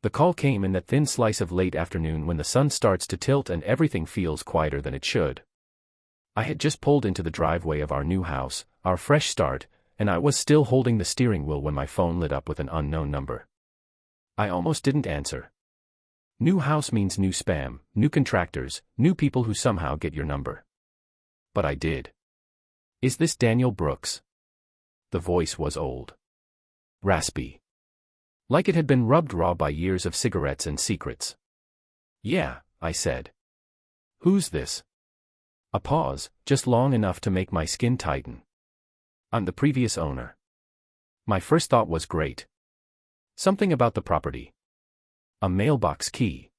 The call came in that thin slice of late afternoon when the sun starts to tilt and everything feels quieter than it should. I had just pulled into the driveway of our new house, our fresh start, and I was still holding the steering wheel when my phone lit up with an unknown number. I almost didn't answer. New house means new spam, new contractors, new people who somehow get your number. But I did. Is this Daniel Brooks? The voice was old. Raspy. Like it had been rubbed raw by years of cigarettes and secrets. Yeah, I said. Who's this? A pause, just long enough to make my skin tighten. I'm the previous owner. My first thought was great. Something about the property. A mailbox key.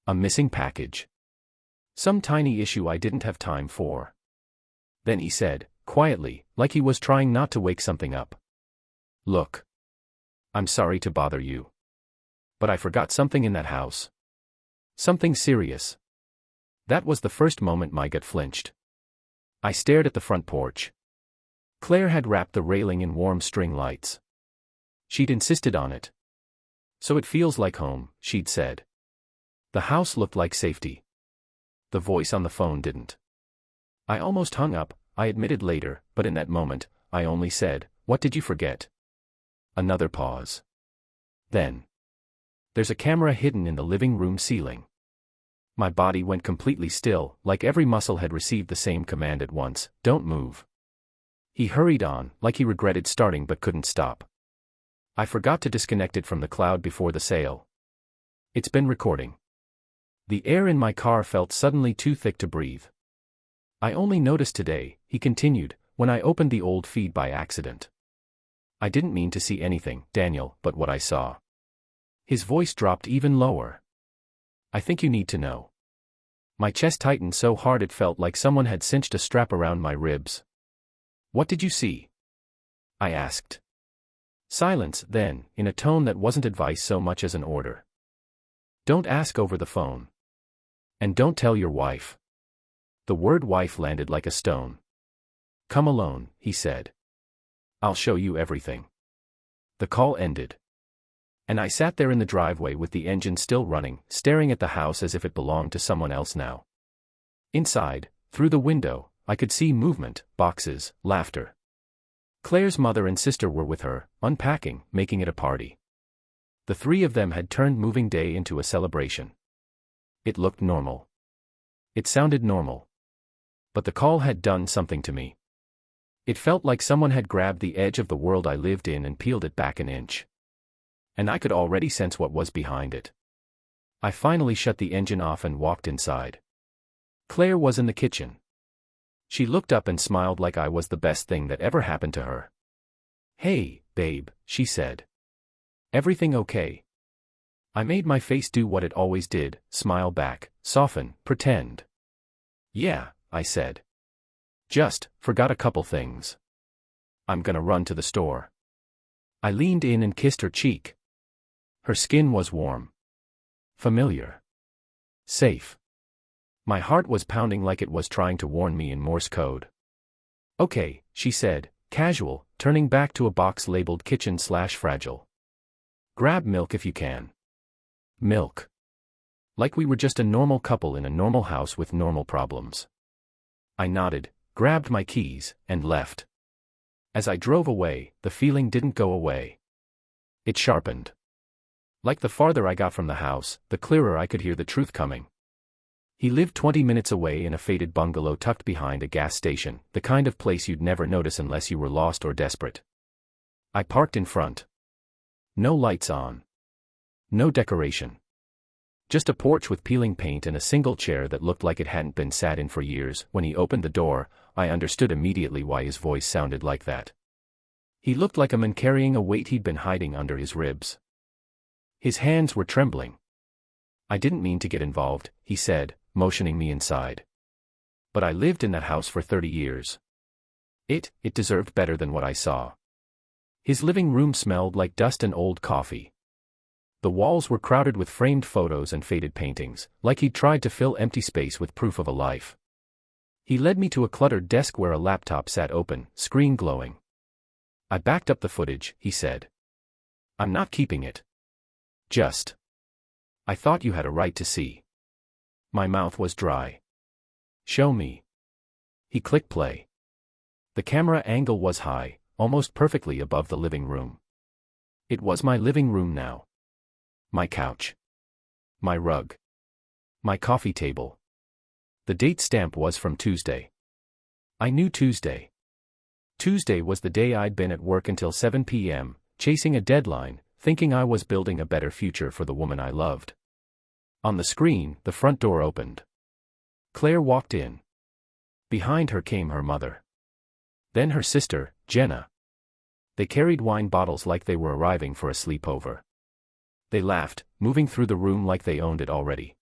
A missing package. Some tiny issue I didn't have time for. Then he said, quietly, like he was trying not to wake something up. Look. I'm sorry to bother you. But I forgot something in that house. Something serious. That was the first moment my gut flinched. I stared at the front porch. Claire had wrapped the railing in warm string lights. She'd insisted on it. So it feels like home, she'd said. The house looked like safety. The voice on the phone didn't. I almost hung up, I admitted later, but in that moment, I only said, "What did you forget?" Another pause. Then. There's a camera hidden in the living room ceiling. My body went completely still, like every muscle had received the same command at once, "Don't move." He hurried on, like he regretted starting but couldn't stop. I forgot to disconnect it from the cloud before the sale. It's been recording. The air in my car felt suddenly too thick to breathe. I only noticed today, he continued, when I opened the old feed by accident. I didn't mean to see anything, Daniel, but what I saw. His voice dropped even lower. I think you need to know. My chest tightened so hard it felt like someone had cinched a strap around my ribs. What did you see? I asked. Silence, then, in a tone that wasn't advice so much as an order. Don't ask over the phone. And don't tell your wife. The word wife landed like a stone. Come alone, he said. I'll show you everything. The call ended. And I sat there in the driveway with the engine still running, staring at the house as if it belonged to someone else now. Inside, through the window, I could see movement, boxes, laughter. Claire's mother and sister were with her, unpacking, making it a party. The three of them had turned moving day into a celebration. It looked normal. It sounded normal. But the call had done something to me. It felt like someone had grabbed the edge of the world I lived in and peeled it back an inch. And I could already sense what was behind it. I finally shut the engine off and walked inside. Claire was in the kitchen. She looked up and smiled like I was the best thing that ever happened to her. Hey, babe, she said. Everything okay? I made my face do what it always did, smile back, soften, pretend. Yeah, I said. Just, forgot a couple things. I'm gonna run to the store. I leaned in and kissed her cheek. Her skin was warm. Familiar. Safe. My heart was pounding like it was trying to warn me in Morse code. Okay, she said, casual, turning back to a box labeled kitchen/fragile. Grab milk if you can. Milk. Like we were just a normal couple in a normal house with normal problems. I nodded, grabbed my keys, and left. As I drove away, the feeling didn't go away. It sharpened. Like the farther I got from the house, the clearer I could hear the truth coming. He lived 20 minutes away in a faded bungalow tucked behind a gas station, the kind of place you'd never notice unless you were lost or desperate. I parked in front. No lights on. No decoration. Just a porch with peeling paint and a single chair that looked like it hadn't been sat in for years. When he opened the door, I understood immediately why his voice sounded like that. He looked like a man carrying a weight he'd been hiding under his ribs. His hands were trembling. I didn't mean to get involved, he said, motioning me inside. But I lived in that house for 30 years. It deserved better than what I saw. His living room smelled like dust and old coffee. The walls were crowded with framed photos and faded paintings, like he'd tried to fill empty space with proof of a life. He led me to a cluttered desk where a laptop sat open, screen glowing. I backed up the footage, he said. I'm not keeping it. Just. I thought you had a right to see. My mouth was dry. Show me. He clicked play. The camera angle was high, almost perfectly above the living room. It was my living room now. My couch. My rug. My coffee table. The date stamp was from Tuesday. I knew Tuesday. Tuesday was the day I'd been at work until 7 p.m., chasing a deadline, thinking I was building a better future for the woman I loved. On the screen, the front door opened. Claire walked in. Behind her came her mother. Then her sister, Jenna. They carried wine bottles like they were arriving for a sleepover. They laughed, moving through the room like they owned it already.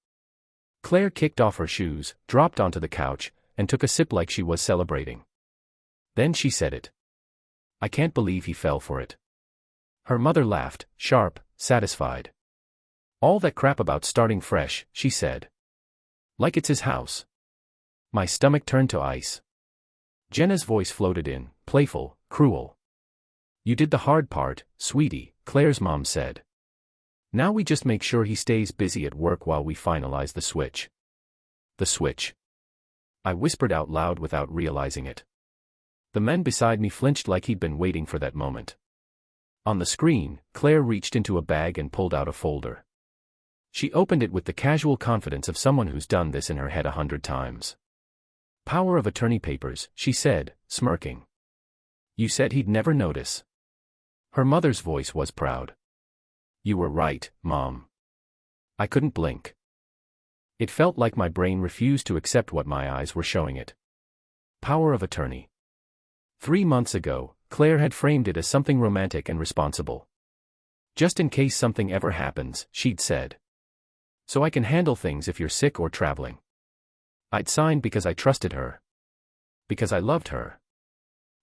Claire kicked off her shoes, dropped onto the couch, and took a sip like she was celebrating. Then she said it. I can't believe he fell for it. Her mother laughed, sharp, satisfied. All that crap about starting fresh, she said. Like it's his house. My stomach turned to ice. Jenna's voice floated in, playful, cruel. You did the hard part, sweetie, Claire's mom said. Now we just make sure he stays busy at work while we finalize the switch. The switch. I whispered out loud without realizing it. The men beside me flinched like he'd been waiting for that moment. On the screen, Claire reached into a bag and pulled out a folder. She opened it with the casual confidence of someone who's done this in her head 100 times. Power of attorney papers, she said, smirking. You said he'd never notice. Her mother's voice was proud. You were right, Mom. I couldn't blink. It felt like my brain refused to accept what my eyes were showing it. Power of attorney. 3 months ago, Claire had framed it as something romantic and responsible. Just in case something ever happens, she'd said. So I can handle things if you're sick or traveling. I'd signed because I trusted her. Because I loved her.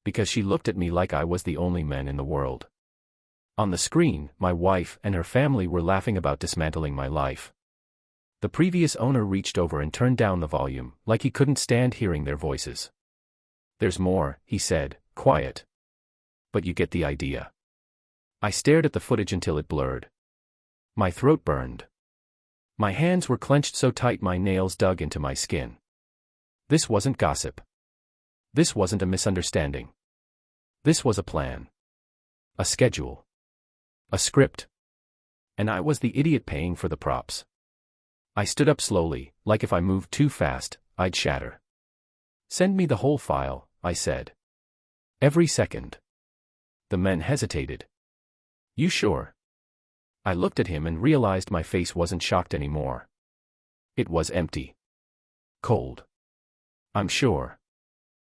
Because she looked at me like I was the only man in the world. On the screen, my wife and her family were laughing about dismantling my life. The previous owner reached over and turned down the volume, like he couldn't stand hearing their voices. There's more, he said, quiet. But you get the idea. I stared at the footage until it blurred. My throat burned. My hands were clenched so tight my nails dug into my skin. This wasn't gossip. This wasn't a misunderstanding. This was a plan. A schedule. A script. And I was the idiot paying for the props. I stood up slowly, like if I moved too fast, I'd shatter. Send me the whole file, I said. Every second. The men hesitated. You sure? I looked at him and realized my face wasn't shocked anymore. It was empty. Cold. I'm sure.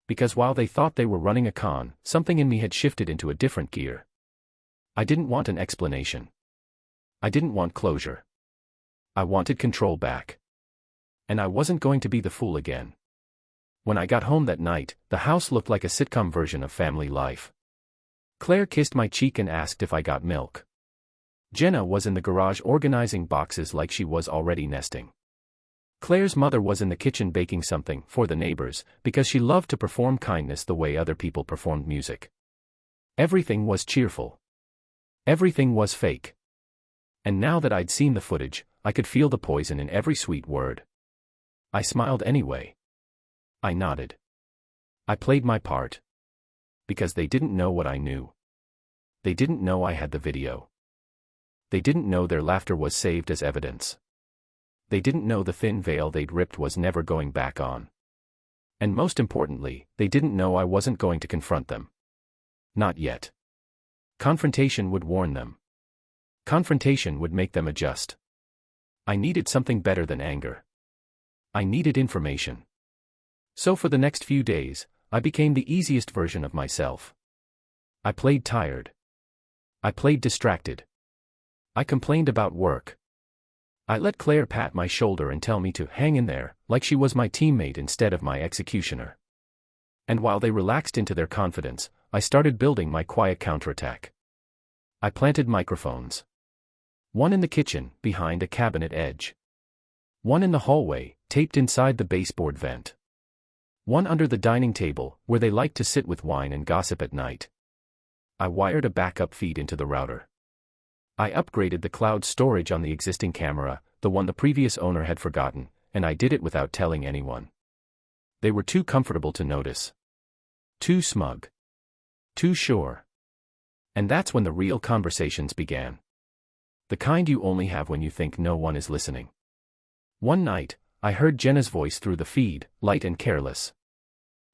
Because while they thought they were running a con, something in me had shifted into a different gear. I didn't want an explanation. I didn't want closure. I wanted control back. And I wasn't going to be the fool again. When I got home that night, the house looked like a sitcom version of family life. Claire kissed my cheek and asked if I got milk. Jenna was in the garage organizing boxes like she was already nesting. Claire's mother was in the kitchen baking something for the neighbors, because she loved to perform kindness the way other people performed music. Everything was cheerful. Everything was fake. And now that I'd seen the footage, I could feel the poison in every sweet word. I smiled anyway. I nodded. I played my part. Because they didn't know what I knew. They didn't know I had the video. They didn't know their laughter was saved as evidence. They didn't know the thin veil they'd ripped was never going back on. And most importantly, they didn't know I wasn't going to confront them. Not yet. Confrontation would warn them. Confrontation would make them adjust. I needed something better than anger. I needed information. So for the next few days, I became the easiest version of myself. I played tired. I played distracted. I complained about work. I let Claire pat my shoulder and tell me to hang in there, like she was my teammate instead of my executioner. And while they relaxed into their confidence, I started building my quiet counterattack. I planted microphones. One in the kitchen, behind a cabinet edge. One in the hallway, taped inside the baseboard vent. One under the dining table, where they liked to sit with wine and gossip at night. I wired a backup feed into the router. I upgraded the cloud storage on the existing camera, the one the previous owner had forgotten, and I did it without telling anyone. They were too comfortable to notice. Too smug. Too sure. And that's when the real conversations began. The kind you only have when you think no one is listening. One night, I heard Jenna's voice through the feed, light and careless.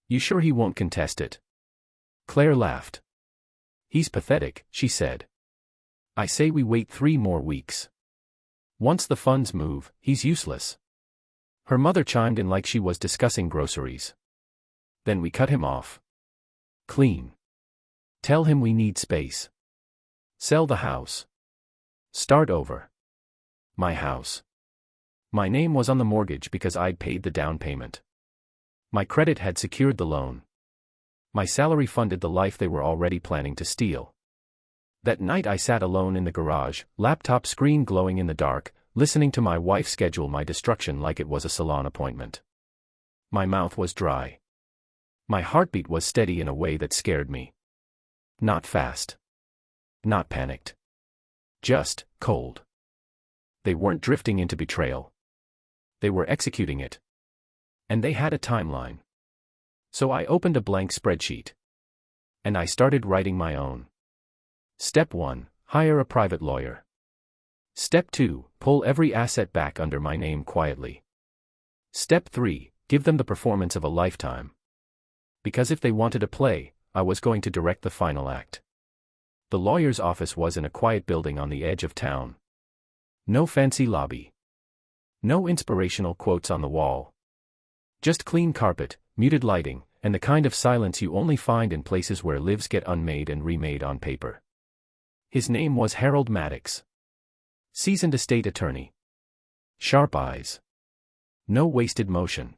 "You sure he won't contest it?" Claire laughed. "He's pathetic," she said. "I say we wait 3 more weeks. Once the funds move, he's useless." Her mother chimed in like she was discussing groceries. "Then we cut him off. Clean. Tell him we need space. Sell the house. Start over. My house. My name was on the mortgage because I'd paid the down payment. My credit had secured the loan. My salary funded the life they were already planning to steal." That night I sat alone in the garage, laptop screen glowing in the dark, listening to my wife schedule my destruction like it was a salon appointment. My mouth was dry. My heartbeat was steady in a way that scared me. Not fast. Not panicked. Just cold. They weren't drifting into betrayal. They were executing it. And they had a timeline. So I opened a blank spreadsheet. And I started writing my own. Step 1, hire a private lawyer. Step 2, pull every asset back under my name quietly. Step 3, give them the performance of a lifetime. Because if they wanted to play, I was going to direct the final act. The lawyer's office was in a quiet building on the edge of town. No fancy lobby. No inspirational quotes on the wall. Just clean carpet, muted lighting, and the kind of silence you only find in places where lives get unmade and remade on paper. His name was Harold Maddox. Seasoned estate attorney. Sharp eyes. No wasted motion.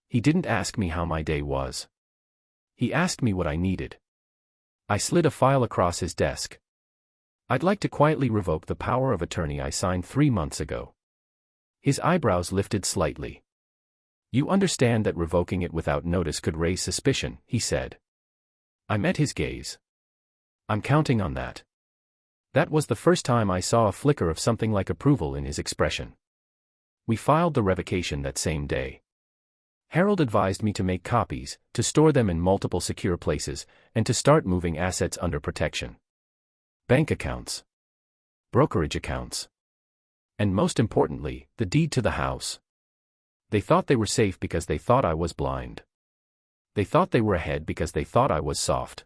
He didn't ask me how my day was. He asked me what I needed. I slid a file across his desk. "I'd like to quietly revoke the power of attorney I signed 3 months ago." His eyebrows lifted slightly. "You understand that revoking it without notice could raise suspicion," he said. I met his gaze. "I'm counting on that." That was the first time I saw a flicker of something like approval in his expression. We filed the revocation that same day. Harold advised me to make copies, to store them in multiple secure places, and to start moving assets under protection. Bank accounts. Brokerage accounts. And most importantly, the deed to the house. They thought they were safe because they thought I was blind. They thought they were ahead because they thought I was soft.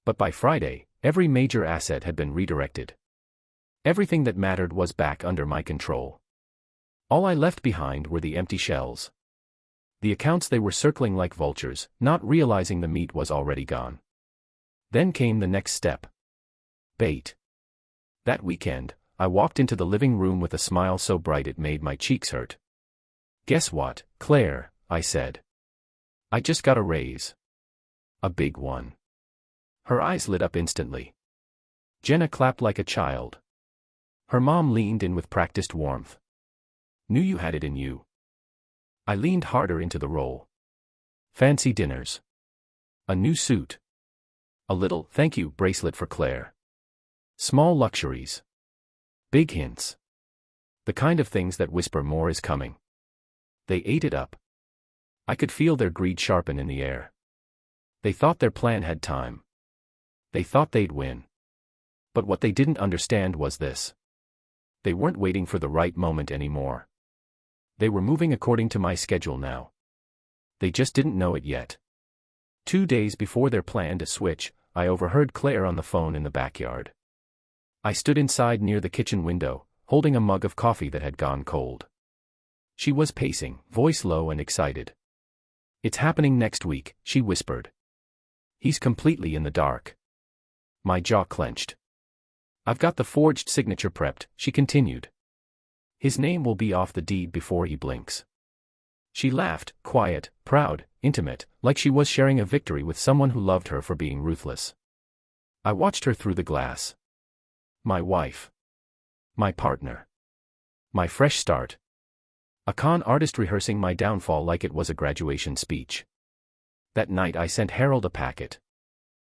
But by Friday, every major asset had been redirected. Everything that mattered was back under my control. All I left behind were the empty shells. The accounts they were circling like vultures, not realizing the meat was already gone. Then came the next step. Bait. That weekend, I walked into the living room with a smile so bright it made my cheeks hurt. "Guess what, Claire," I said. "I just got a raise. A big one." Her eyes lit up instantly. Jenna clapped like a child. Her mom leaned in with practiced warmth. "Knew you had it in you." I leaned harder into the role. Fancy dinners. A new suit. A little "thank you" bracelet for Claire. Small luxuries. Big hints. The kind of things that whisper more is coming. They ate it up. I could feel their greed sharpen in the air. They thought their plan had time. They thought they'd win. But what they didn't understand was this. They weren't waiting for the right moment anymore. They were moving according to my schedule now. They just didn't know it yet. 2 days before their planned switch, I overheard Claire on the phone in the backyard. I stood inside near the kitchen window, holding a mug of coffee that had gone cold. She was pacing, voice low and excited. "It's happening next week," she whispered. "He's completely in the dark." My jaw clenched. "I've got the forged signature prepped," she continued. "His name will be off the deed before he blinks." She laughed, quiet, proud, intimate, like she was sharing a victory with someone who loved her for being ruthless. I watched her through the glass. My wife. My partner. My fresh start. A con artist rehearsing my downfall like it was a graduation speech. That night I sent Harold a packet.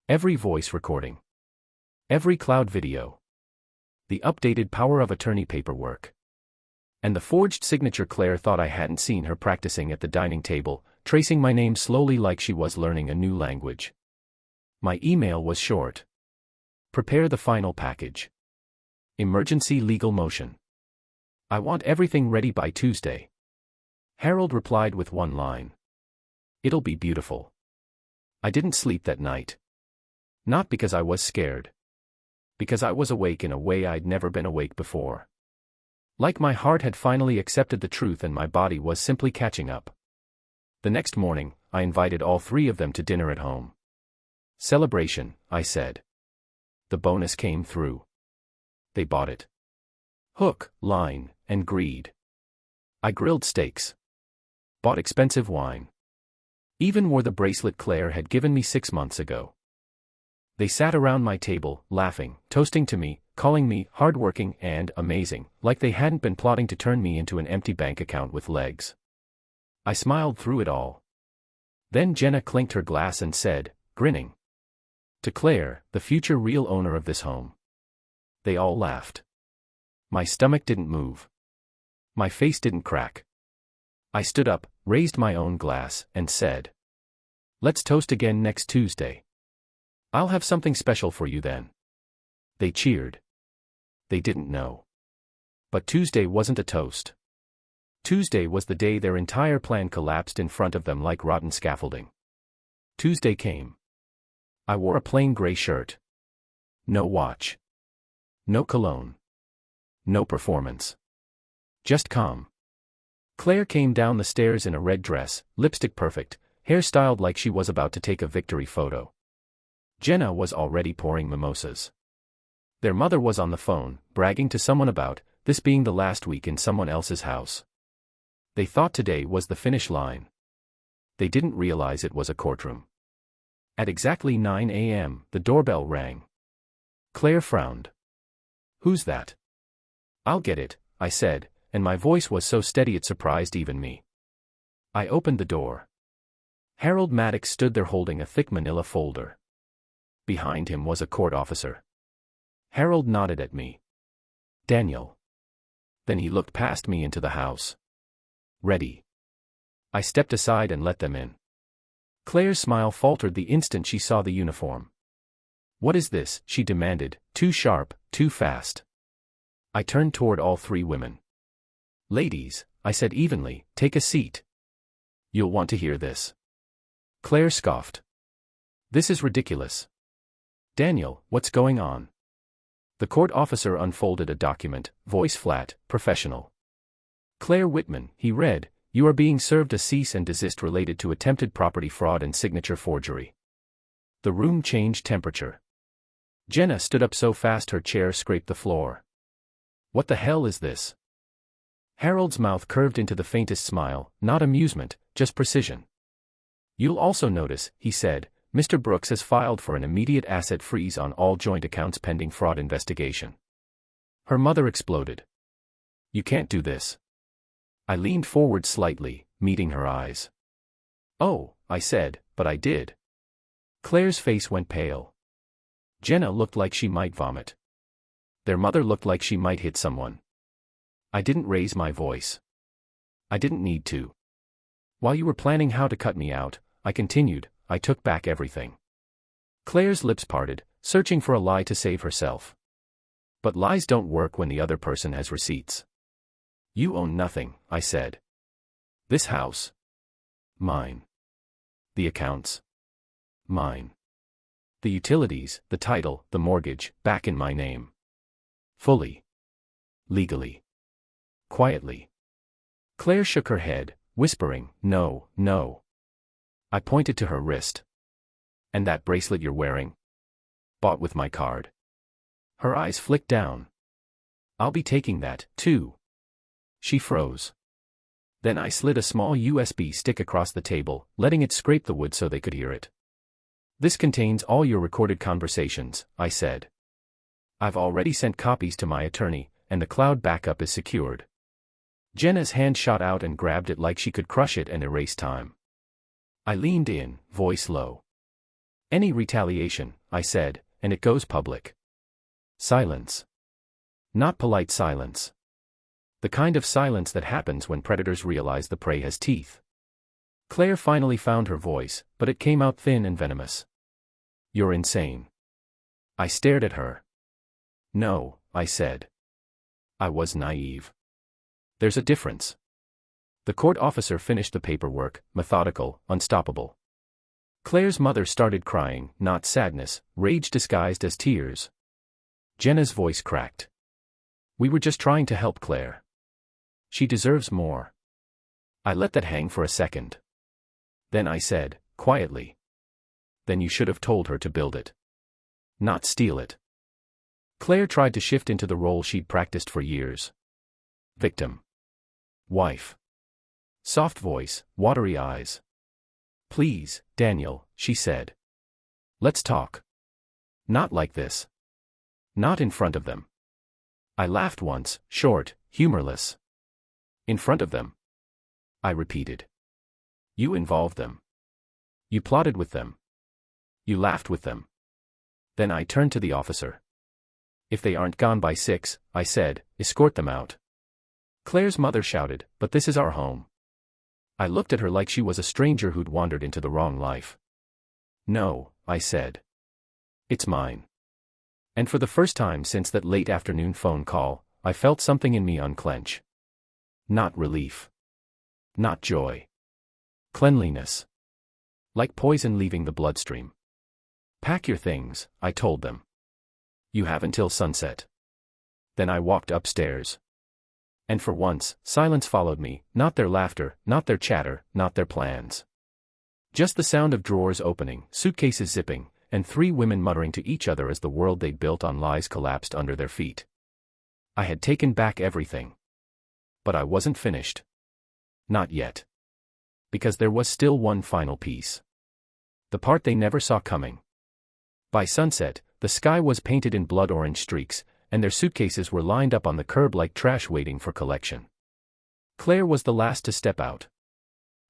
Every voice recording. Every cloud video. The updated power of attorney paperwork. And the forged signature. Claire thought I hadn't seen her practicing at the dining table, tracing my name slowly like she was learning a new language. My email was short. Prepare the final package. Emergency legal motion. I want everything ready by Tuesday. Harold replied with one line. It'll be beautiful. I didn't sleep that night. Not because I was scared. Because I was awake in a way I'd never been awake before. Like my heart had finally accepted the truth and my body was simply catching up. The next morning, I invited all three of them to dinner at home. Celebration, I said. The bonus came through. They bought it. Hook, line, and greed. I grilled steaks. Bought expensive wine. Even wore the bracelet Claire had given me 6 months ago. They sat around my table, laughing, toasting to me, calling me hardworking and amazing, like they hadn't been plotting to turn me into an empty bank account with legs. I smiled through it all. Then Jenna clinked her glass and said, grinning. To Claire, the future real owner of this home. They all laughed. My stomach didn't move. My face didn't crack. I stood up, raised my own glass, and said, let's toast again next Tuesday. I'll have something special for you then. They cheered. They didn't know. But Tuesday wasn't a toast. Tuesday was the day their entire plan collapsed in front of them like rotten scaffolding. Tuesday came. I wore a plain gray shirt. No watch. No cologne. No performance. Just calm. Claire came down the stairs in a red dress, lipstick perfect, hair styled like she was about to take a victory photo. Jenna was already pouring mimosas. Their mother was on the phone, bragging to someone about this being the last week in someone else's house. They thought today was the finish line. They didn't realize it was a courtroom. At exactly 9 a.m., the doorbell rang. Claire frowned. Who's that? I'll get it, I said, and my voice was so steady it surprised even me. I opened the door. Harold Maddox stood there holding a thick manila folder. Behind him was a court officer. Harold nodded at me. Daniel. Then he looked past me into the house. Ready. I stepped aside and let them in. Claire's smile faltered the instant she saw the uniform. What is this? She demanded, too sharp, too fast. I turned toward all three women. Ladies, I said evenly, take a seat. You'll want to hear this. Claire scoffed. This is ridiculous. Daniel, what's going on? The court officer unfolded a document, voice flat, professional. Claire Whitman, he read, you are being served a cease and desist related to attempted property fraud and signature forgery. The room changed temperature. Jenna stood up so fast her chair scraped the floor. What the hell is this? Harold's mouth curved into the faintest smile, not amusement, just precision. You'll also notice, he said, Mr. Brooks has filed for an immediate asset freeze on all joint accounts pending fraud investigation. Her mother exploded. You can't do this. I leaned forward slightly, meeting her eyes. Oh, I said, but I did. Claire's face went pale. Jenna looked like she might vomit. Their mother looked like she might hit someone. I didn't raise my voice. I didn't need to. While you were planning how to cut me out, I continued, I took back everything. Claire's lips parted, searching for a lie to save herself. But lies don't work when the other person has receipts. You own nothing, I said. This house. Mine. The accounts. Mine. The utilities, the title, the mortgage, back in my name. Fully. Legally. Quietly. Claire shook her head, whispering, no, no. I pointed to her wrist. And that bracelet you're wearing? Bought with my card. Her eyes flicked down. I'll be taking that, too. She froze. Then I slid a small USB stick across the table, letting it scrape the wood so they could hear it. This contains all your recorded conversations, I said. I've already sent copies to my attorney, and the cloud backup is secured. Jenna's hand shot out and grabbed it like she could crush it and erase time. I leaned in, voice low. Any retaliation, I said, and it goes public. Silence. Not polite silence. The kind of silence that happens when predators realize the prey has teeth. Claire finally found her voice, but it came out thin and venomous. "You're insane." I stared at her. "No," I said. I was naive. "There's a difference." The court officer finished the paperwork, methodical, unstoppable. Claire's mother started crying, not sadness, rage disguised as tears. Jenna's voice cracked. "We were just trying to help Claire. She deserves more." I let that hang for a second. Then I said, quietly, "Then you should have told her to build it. Not steal it." Claire tried to shift into the role she'd practiced for years. Victim. Wife. Soft voice, watery eyes. "Please, Daniel," she said. "Let's talk. Not like this. Not in front of them." I laughed once, short, humorless. "In front of them?" I repeated. "You involved them. You plotted with them. You laughed with them." Then I turned to the officer. "If they aren't gone by 6, I said, escort them out." Claire's mother shouted, "But this is our home." I looked at her like she was a stranger who'd wandered into the wrong life. "No," I said. "It's mine." And for the first time since that late afternoon phone call, I felt something in me unclench. Not relief. Not joy. Cleanliness. Like poison leaving the bloodstream. "Pack your things," I told them. "You have until sunset." Then I walked upstairs. And for once, silence followed me, not their laughter, not their chatter, not their plans. Just the sound of drawers opening, suitcases zipping, and 3 women muttering to each other as the world they'd built on lies collapsed under their feet. I had taken back everything. But I wasn't finished. Not yet. Because there was still one final piece. The part they never saw coming. By sunset, the sky was painted in blood-orange streaks, and their suitcases were lined up on the curb like trash waiting for collection. Claire was the last to step out.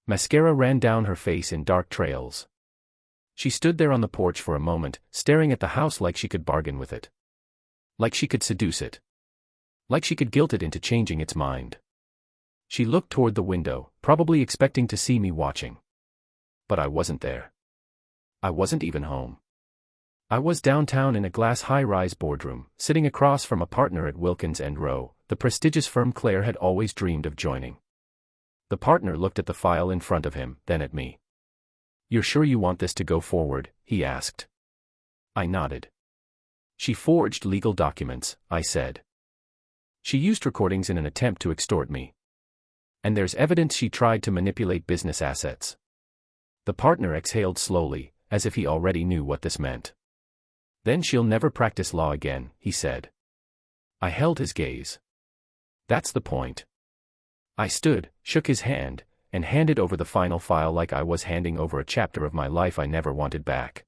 Mascara ran down her face in dark trails. She stood there on the porch for a moment, staring at the house like she could bargain with it. Like she could seduce it. Like she could guilt it into changing its mind. She looked toward the window, probably expecting to see me watching. But I wasn't there. I wasn't even home. I was downtown in a glass high-rise boardroom, sitting across from a partner at Wilkins & Rowe, the prestigious firm Claire had always dreamed of joining. The partner looked at the file in front of him, then at me. "You're sure you want this to go forward?" he asked. I nodded. "She forged legal documents," I said. "She used recordings in an attempt to extort me. And there's evidence she tried to manipulate business assets." The partner exhaled slowly, as if he already knew what this meant. "Then she'll never practice law again," he said. I held his gaze. "That's the point." I stood, shook his hand, and handed over the final file like I was handing over a chapter of my life I never wanted back.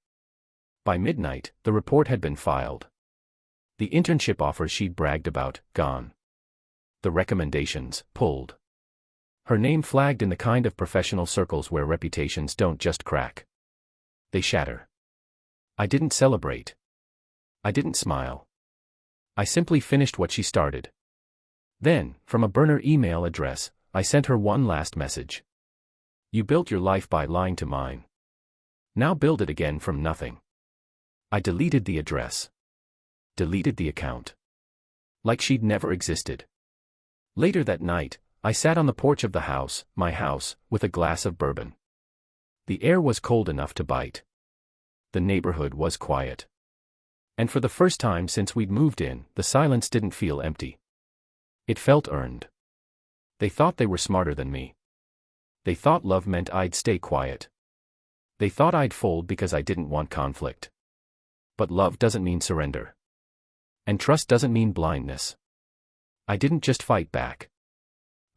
By midnight, the report had been filed. The internship offers she'd bragged about, gone. The recommendations, pulled. Her name flagged in the kind of professional circles where reputations don't just crack. They shatter. I didn't celebrate. I didn't smile. I simply finished what she started. Then, from a burner email address, I sent her one last message. "You built your life by lying to mine. Now build it again from nothing." I deleted the address. Deleted the account. Like she'd never existed. Later that night, I sat on the porch of the house, my house, with a glass of bourbon. The air was cold enough to bite. The neighborhood was quiet. And for the first time since we'd moved in, the silence didn't feel empty. It felt earned. They thought they were smarter than me. They thought love meant I'd stay quiet. They thought I'd fold because I didn't want conflict. But love doesn't mean surrender. And trust doesn't mean blindness. I didn't just fight back.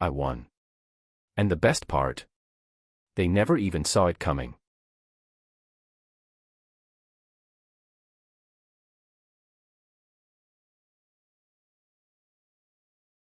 I won. And the best part? They never even saw it coming.